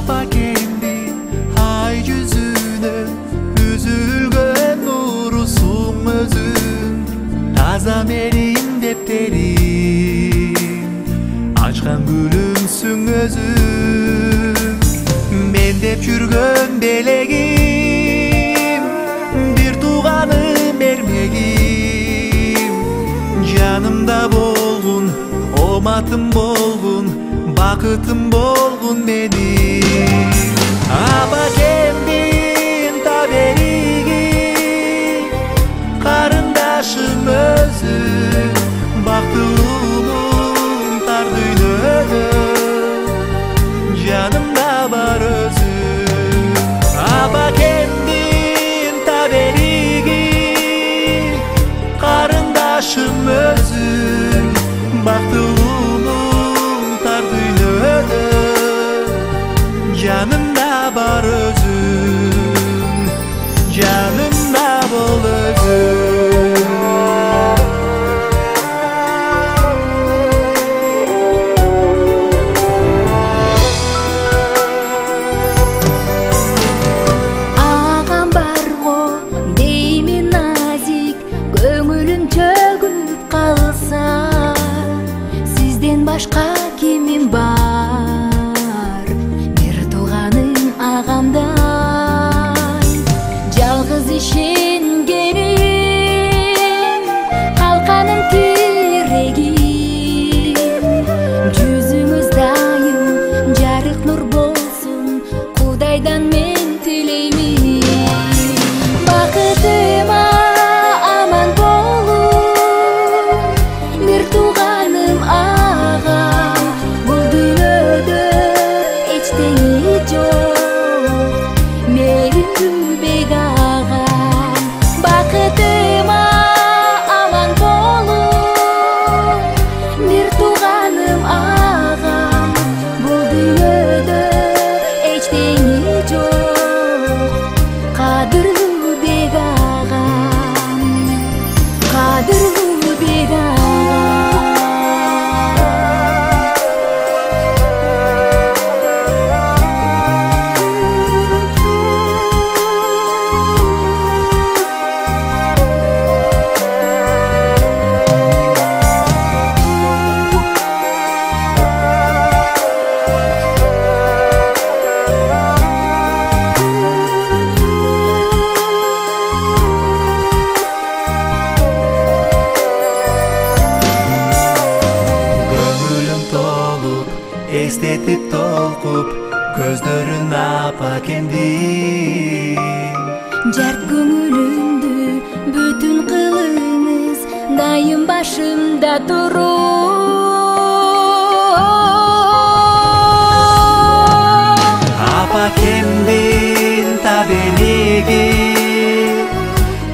apakemdi ay yüzüne üzülgön nurusun özün taza merin depterim açkan gülümsün özün men dep жүргөн белегим bir tuğanım ermegim janımda bolgun omatım bolgun bakıtım bolgun menim apakemdin taberigi karındaşım özün baktılımın tar dünyada janımda bar özün apakemdin taberigi karındaşım özün baktılımın tar dünyada janımda bar özün janımda bol özün Ağam bargo deymin nazik көңүлүм төгүп калса сизден башка кимим бар бир тууганым агамдай жалгыз ишенгеним калканым тирегим жүзүңүз дайым жарык нур болсун кудайдан мен тилеймин бакытыма аман болуп бир тууганым агам бул дүйнөдө эчтене жок менин күбек агам бакытыма аман болуп бир тууганым агам бул дүйнөдө эчтене жок кадырлуу бек агам кадырлуу бек Көңүлүм толуп эстетип толкуп көздөрүн апакемдин жарт көңүлүмдү бүтүн кылыңыз дайым башымда туруп апакемдин табелиги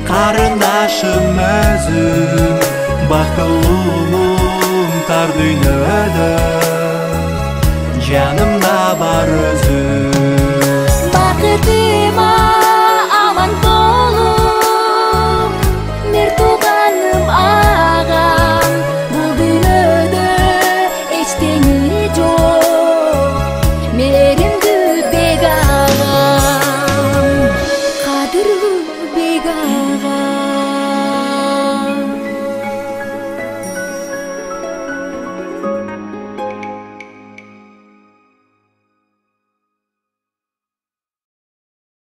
карындашым өзүм бактылуумун тар дүйнөдө жаным